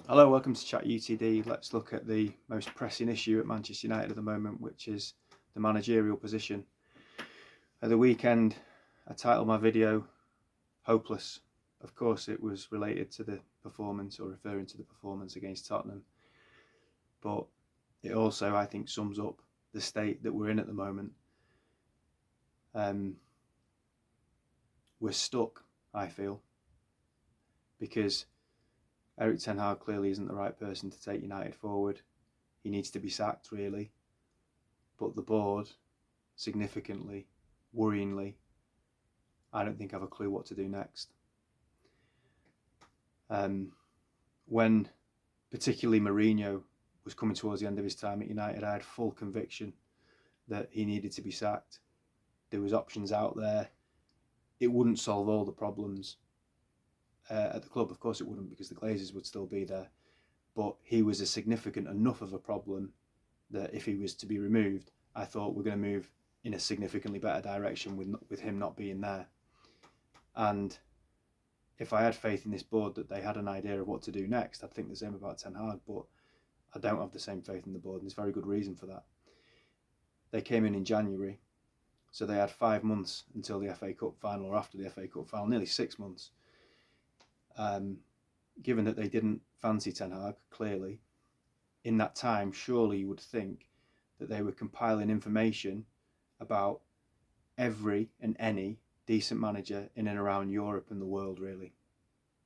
Hello, welcome to Chat UTD. Let's look at the most pressing issue at Manchester United at the moment, which is the managerial position. At the weekend, I titled my video Hopeless. Of course, it was related to the performance or referring to the performance against Tottenham. But it also, I think, sums up the state that we're in at the moment. We're stuck, I feel, because Erik Ten Hag clearly isn't the right person to take United forward. He needs to be sacked, really. But the board, significantly, worryingly, I don't think have a clue what to do next. When particularly Mourinho was coming towards the end of his time at United, I had full conviction that he needed to be sacked. There was options out there. It wouldn't solve all the problems at the club. Of course it wouldn't, because the Glazers would still be there. But he was a significant enough of a problem that if he was to be removed, I thought we're going to move in a significantly better direction with him not being there. And if I had faith in this board that they had an idea of what to do next, I'd think the same about Ten Hag, but I don't have the same faith in the board, and there's very good reason for that. They came in January, so they had 5 months until the FA Cup final, or after the FA Cup final, nearly 6 months. Given that they didn't fancy Ten Hag, clearly, in that time, surely you would think that they were compiling information about every and any decent manager in and around Europe and the world, really.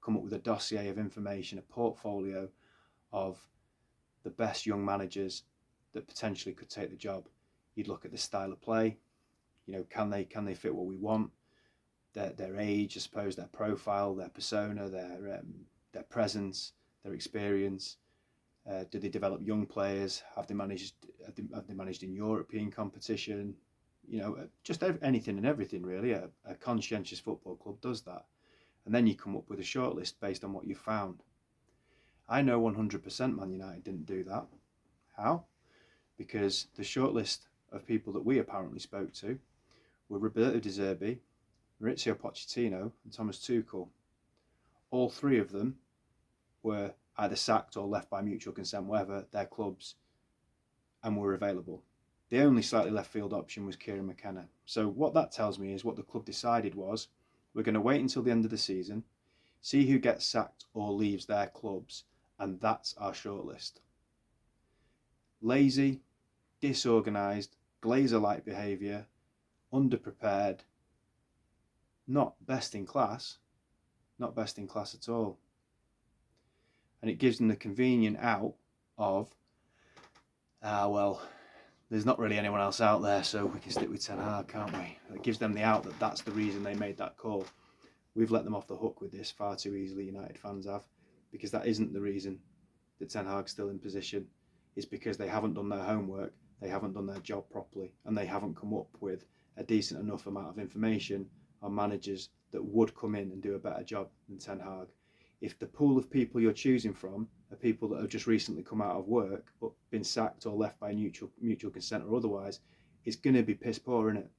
Come up with a dossier of information, a portfolio of the best young managers that potentially could take the job. You'd look at the style of play, can they fit what we want, their age, I suppose, their profile, their persona, their presence, their experience. Do they develop young players? Have they managed in European competition? Just anything and everything, really. A conscientious football club does that. And then you come up with a shortlist based on what you found. I know 100% Man United didn't do that. How? Because the shortlist of people that we apparently spoke to were Roberto De Zerbi, Maurizio Pochettino, and Thomas Tuchel. All three of them were either sacked or left by mutual consent, whatever, their clubs, and were available. The only slightly left field option was Kieran McKenna. So what that tells me is what the club decided was, we're going to wait until the end of the season, see who gets sacked or leaves their clubs, and that's our shortlist. Lazy, disorganised, Glazer-like behaviour, underprepared, not best in class at all. And it gives them the convenient out of, there's not really anyone else out there, so we can stick with Ten Hag, can't we? It gives them the out that that's the reason they made that call. We've let them off the hook with this far too easily, United fans have, because that isn't the reason that Ten Hag's still in position. It's because they haven't done their homework, they haven't done their job properly, and they haven't come up with a decent enough amount of information on managers that would come in and do a better job than Ten Hag. If the pool of people you're choosing from are people that have just recently come out of work but been sacked or left by mutual consent or otherwise, it's going to be piss poor, isn't it?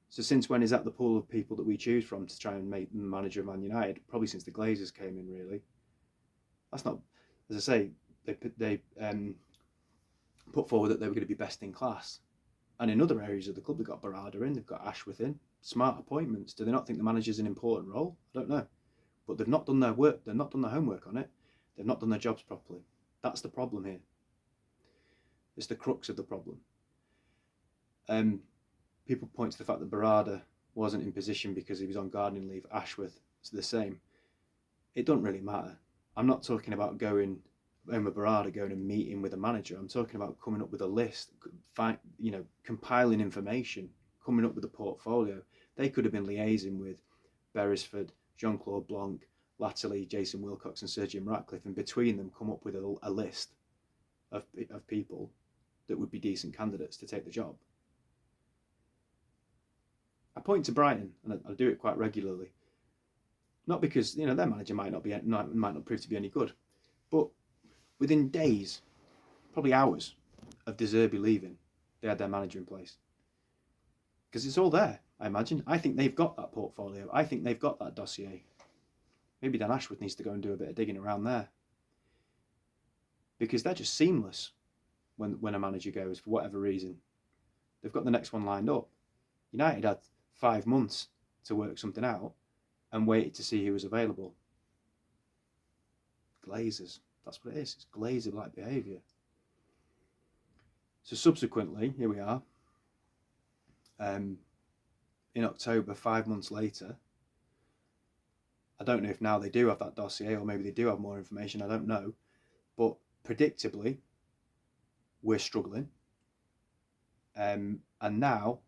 So since when is that the pool of people that we choose from to try and make them manager of Man United? Probably since the Glazers came in, really. That's not, as I say, they put forward that they were going to be best in class. And in other areas of the club, they've got Barada in, they've got Ashworth in. Smart appointments. Do they not think the manager's an important role? I don't know. But they've not done their work, they've not done their homework on it, they've not done their jobs properly. That's the problem here. It's the crux of the problem. People point to the fact that Barada wasn't in position because he was on gardening leave. Ashworth is the same. It doesn't really matter. I'm not talking about going and meeting with a manager. I'm talking about coming up with a list, compiling information, coming up with a portfolio. They could have been liaising with Beresford, Jean-Claude Blanc, latterly Jason Wilcox and Sir Jim Ratcliffe, and between them come up with a list of people that would be decent candidates to take the job. I point to Brighton, and I do it quite regularly. Not because their manager might not prove to be any good, but within days, probably hours, of De Zerbi leaving, they had their manager in place. Because it's all there, I imagine. I think they've got that portfolio. I think they've got that dossier. Maybe Dan Ashworth needs to go and do a bit of digging around there, because they're just seamless when a manager goes for whatever reason. They've got the next one lined up. United had 5 months to work something out and waited to see who was available. Glazers, that's what it is. It's Glazer-like behaviour. So subsequently, here we are, in October, 5 months later. I don't know if now they do have that dossier, or maybe they do have more information, I don't know. But predictably, we're struggling. And now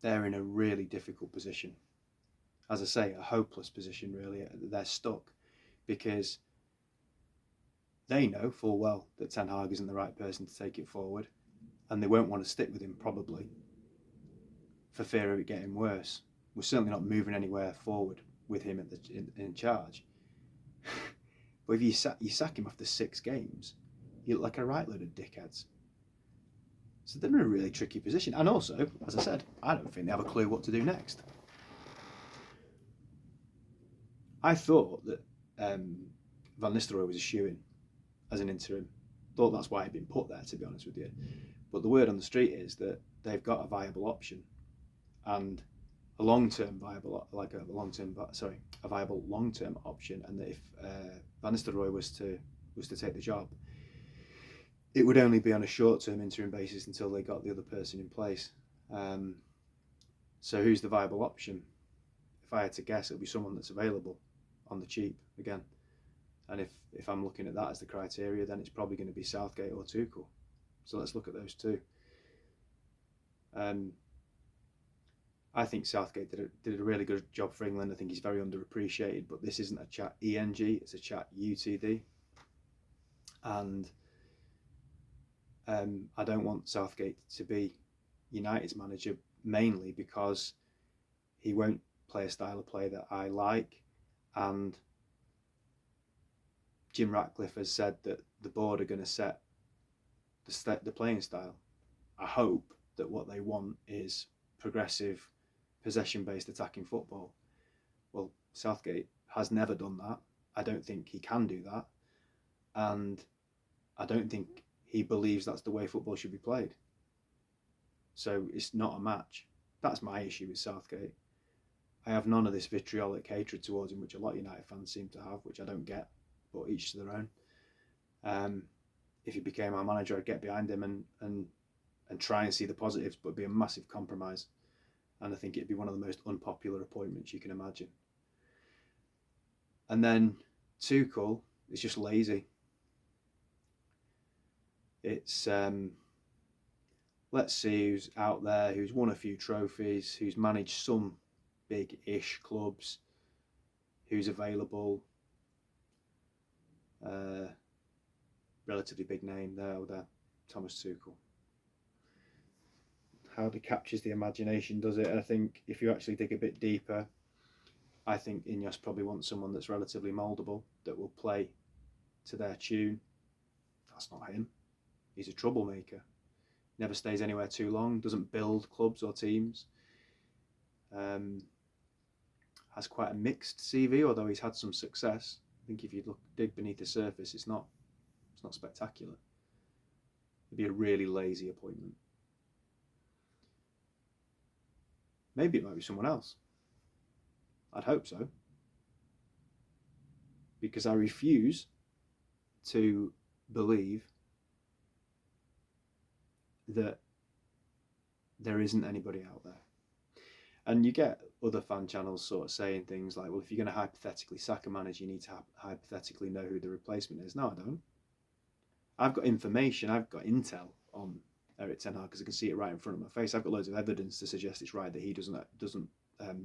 they're in a really difficult position. As I say, a hopeless position, really. They're stuck because they know full well that Ten Hag isn't the right person to take it forward, and they won't want to stick with him, probably, for fear of it getting worse. We're certainly not moving anywhere forward with him in charge. But if you sack him after 6 games, you look like a right load of dickheads. So they're in a really tricky position. And also, as I said, I don't think they have a clue what to do next. I thought that Van Nistelrooy was a shoo-in as an interim. Thought that's why he'd been put there, to be honest with you. But the word on the street is that they've got a viable option, and a viable long-term option, and that if Van Nistelrooy was to take the job, it would only be on a short-term interim basis until they got the other person in place. So who's the viable option? If I had to guess, it'll be someone that's available on the cheap again. And if I'm looking at that as the criteria, then it's probably going to be Southgate or Tuchel. So let's look at those two. I think Southgate did a really good job for England. I think he's very underappreciated, but this isn't a chat ENG, it's a chat UTD. And I don't want Southgate to be United's manager, mainly because he won't play a style of play that I like, and Jim Ratcliffe has said that the board are going to set the playing style. I hope that what they want is progressive, possession-based attacking football. Well, Southgate has never done that. I don't think he can do that, and I don't think he believes that's the way football should be played. So it's not a match. That's my issue with Southgate. I have none of this vitriolic hatred towards him, which a lot of United fans seem to have, which I don't get, but each to their own. If he became our manager, I'd get behind him and try and see the positives, but it'd be a massive compromise. And I think it'd be one of the most unpopular appointments you can imagine. And then Tuchel is just lazy. It's let's see who's out there, who's won a few trophies, who's managed some big-ish clubs, who's available. Relatively big name there, Thomas Tuchel. Hardly captures the imagination, does it? And I think if you actually dig a bit deeper, I think INEOS probably wants someone that's relatively mouldable, that will play to their tune. That's not him. He's a troublemaker. Never stays anywhere too long, doesn't build clubs or teams. Has quite a mixed CV, although he's had some success. I think if you dig beneath the surface, it's not spectacular. It'd be a really lazy appointment. Maybe it might be someone else. I'd hope so. Because I refuse to believe that there isn't anybody out there. And you get other fan channels sort of saying things like, well, if you're going to hypothetically sack a manager, you need to hypothetically know who the replacement is. No, I don't. I've got information, I've got intel on Erik Ten Hag because I can see it right in front of my face. I've got loads of evidence to suggest it's right that he doesn't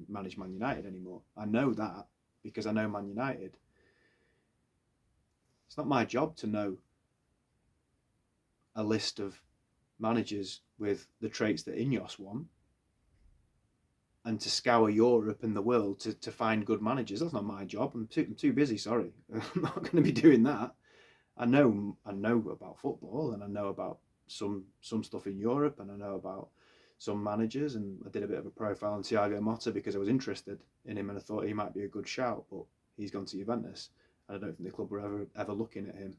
manage Man United anymore. I know that because I know Man United. It's not my job to know a list of managers with the traits that INEOS want and to scour Europe and the world to find good managers. That's not my job. I'm too busy, sorry. I'm not going to be doing that. I know about football, and I know about some stuff in Europe, and I know about some managers, and I did a bit of a profile on Thiago Motta because I was interested in him and I thought he might be a good shout, but he's gone to Juventus. I don't think the club were ever looking at him.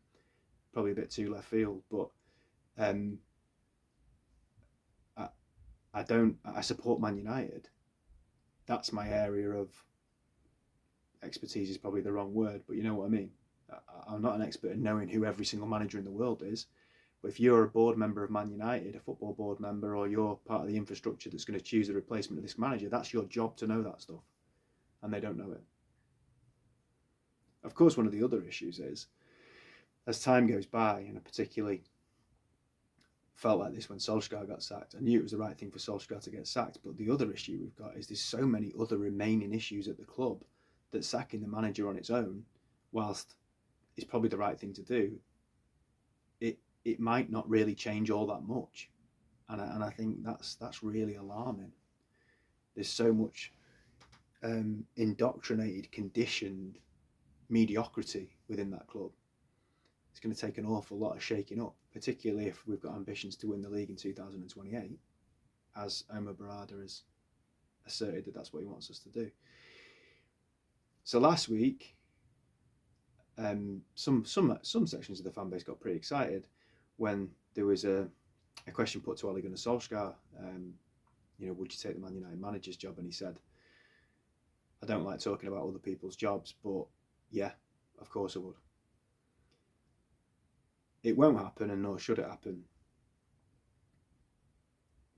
Probably a bit too left field, but I support Man United. That's my area of expertise, is probably the wrong word, but you know what I mean. I'm not an expert in knowing who every single manager in the world is, but if you're a board member of Man United, a football board member, or you're part of the infrastructure that's going to choose the replacement of this manager, that's your job to know that stuff, and they don't know it. Of course, one of the other issues is, as time goes by, and I particularly felt like this when Solskjaer got sacked. I knew it was the right thing for Solskjaer to get sacked, but the other issue we've got is there's so many other remaining issues at the club that sacking the manager on its own, whilst it's probably the right thing to do, it might not really change all that much, and I think that's really alarming. There's so much indoctrinated, conditioned mediocrity within that club. It's going to take an awful lot of shaking up, particularly if we've got ambitions to win the league in 2028, as Omar Barada has asserted that that's what he wants us to do. So last week, some sections of the fan base got pretty excited when there was a question put to Ole Gunnar Solskjaer. Would you take the Man United manager's job? And he said, I don't like talking about other people's jobs, but yeah, of course I would. It won't happen, and nor should it happen.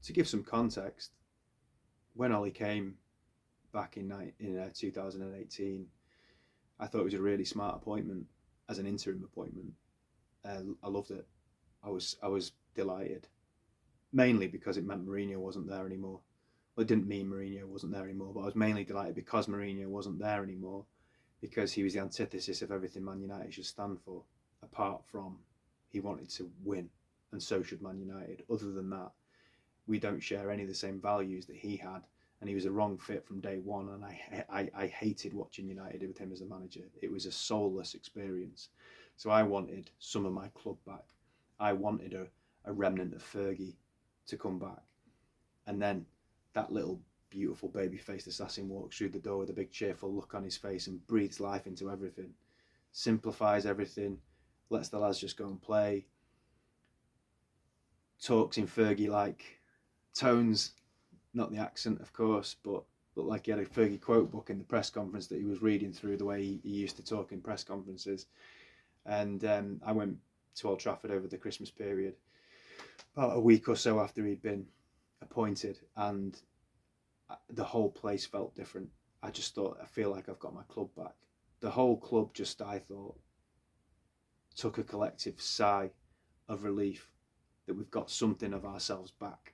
To give some context, when Ollie came back in 2018, I thought it was a really smart appointment as an interim appointment. I loved it. I was delighted, mainly because it meant Mourinho wasn't there anymore. Well, it didn't mean Mourinho wasn't there anymore, but I was mainly delighted because Mourinho wasn't there anymore, because he was the antithesis of everything Man United should stand for, apart from he wanted to win, and so should Man United. Other than that, we don't share any of the same values that he had, and he was a wrong fit from day one, and I hated watching United with him as a manager. It was a soulless experience. So I wanted some of my club back. I wanted a remnant of Fergie to come back. And then that little beautiful baby-faced assassin walks through the door with a big cheerful look on his face and breathes life into everything, simplifies everything, lets the lads just go and play, talks in Fergie-like tones, not the accent, of course, but looked like he had a Fergie quote book in the press conference that he was reading through the way he used to talk in press conferences. And I went to Old Trafford over the Christmas period, about a week or so after he'd been appointed, and the whole place felt different. I just thought, I feel like I've got my club back. The whole club just, I thought, took a collective sigh of relief that we've got something of ourselves back.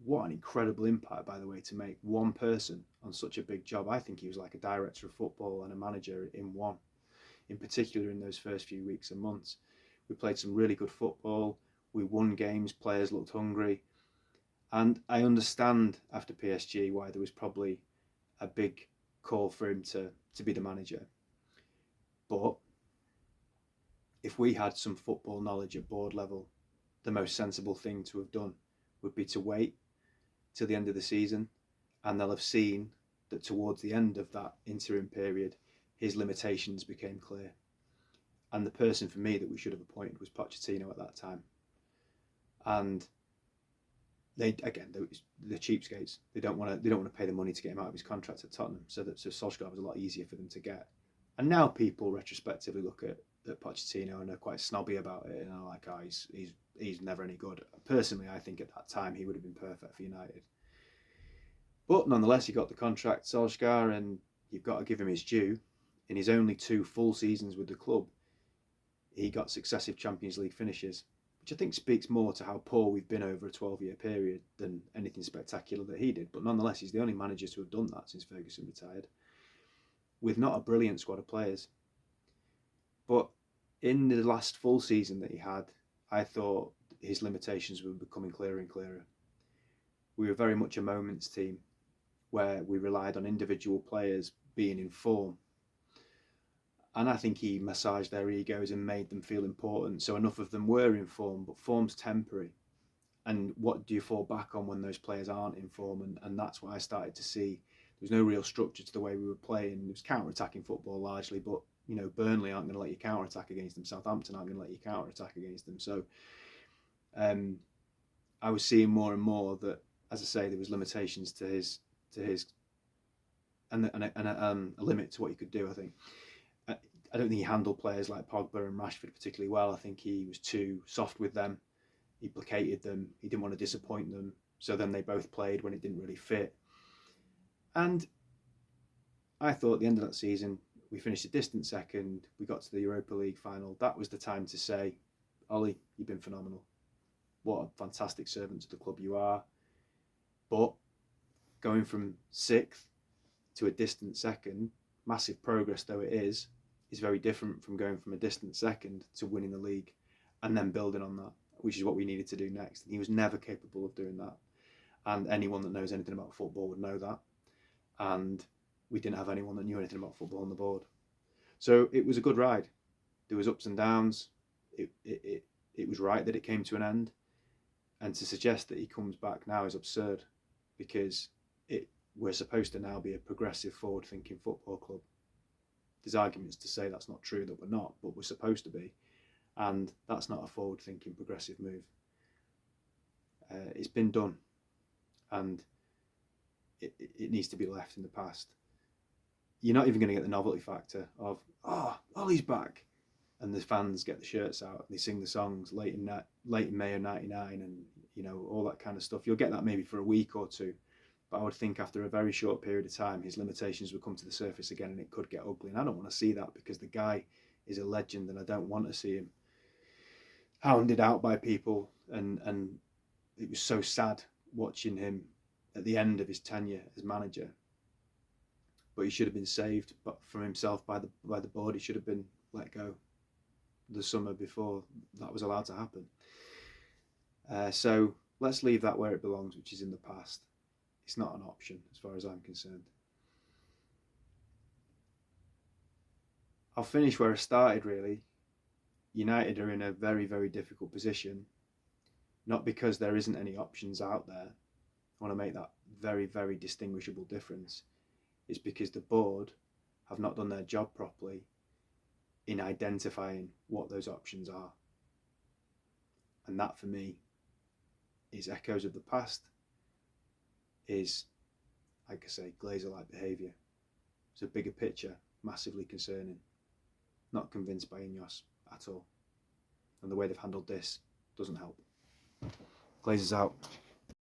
What an incredible impact, by the way, to make one person on such a big job. I think he was like a director of football and a manager in one, in particular in those first few weeks and months. We played some really good football. We won games. Players looked hungry. And I understand after PSG why there was probably a big call for him to be the manager. But if we had some football knowledge at board level, the most sensible thing to have done would be to wait till the end of the season, and they'll have seen that towards the end of that interim period, his limitations became clear. And the person for me that we should have appointed was Pochettino at that time. And they're cheapskates. They don't want to pay the money to get him out of his contract at Tottenham. So Solskjaer was a lot easier for them to get. And now people retrospectively look at Pochettino and are quite snobby about it, and are like, oh, he's never any good. Personally, I think at that time he would have been perfect for United. But nonetheless, he got the contract, Solskjaer, and you've got to give him his due. In his only 2 full seasons with the club, he got successive Champions League finishes, which I think speaks more to how poor we've been over a 12-year period than anything spectacular that he did. But nonetheless, he's the only manager to have done that since Ferguson retired, with not a brilliant squad of players. But in the last full season that he had, I thought his limitations were becoming clearer and clearer. We were very much a moments team where we relied on individual players being in form. And I think he massaged their egos and made them feel important. So enough of them were in form, but form's temporary. And what do you fall back on when those players aren't in form? And that's what I started to see. was no real structure to the way we were playing. It was counter-attacking football largely, but Burnley aren't going to let you counter-attack against them. Southampton aren't going to let you counter-attack against them. So I was seeing more and more that, as I say, there was limitations to his and a limit to what he could do. I think I don't think he handled players like Pogba and Rashford particularly well. I think he was too soft with them. He placated them. He didn't want to disappoint them. So then they both played when it didn't really fit. And I thought at the end of that season, we finished a distant second. We got to the Europa League final. That was the time to say, Ollie, you've been phenomenal. What a fantastic servant to the club you are. But going from 6th to a distant second, massive progress though it is very different from going from a distant second to winning the league and then building on that, which is what we needed to do next. And he was never capable of doing that. And anyone that knows anything about football would know that. And we didn't have anyone that knew anything about football on the board. So it was a good ride. There was ups and downs. It was right that it came to an end. And to suggest that he comes back now is absurd, because we're supposed to now be a progressive, forward-thinking football club. There's arguments to say that's not true, that we're not, but we're supposed to be. And that's not a forward-thinking, progressive move. It's been done. And it needs to be left in the past. You're not even going to get the novelty factor of, Ollie's back. And the fans get the shirts out and they sing the songs late in May of '99 and all that kind of stuff. You'll get that maybe for a week or two. But I would think after a very short period of time, his limitations would come to the surface again and it could get ugly. And I don't want to see that, because the guy is a legend and I don't want to see him hounded out by people. And it was so sad watching him at the end of his tenure as manager. But he should have been saved from himself by the board. He should have been let go the summer before that was allowed to happen. So let's leave that where it belongs, which is in the past. It's not an option as far as I'm concerned. I'll finish where I started, really. United are in a very, very difficult position, not because there isn't any options out there. I want to make that very, very distinguishable difference. It's because the board have not done their job properly in identifying what those options are. And that, for me, is echoes of the past, is, like I say, Glazer-like behaviour. It's a bigger picture, massively concerning. Not convinced by INEOS at all. And the way they've handled this doesn't help. Glazer's out.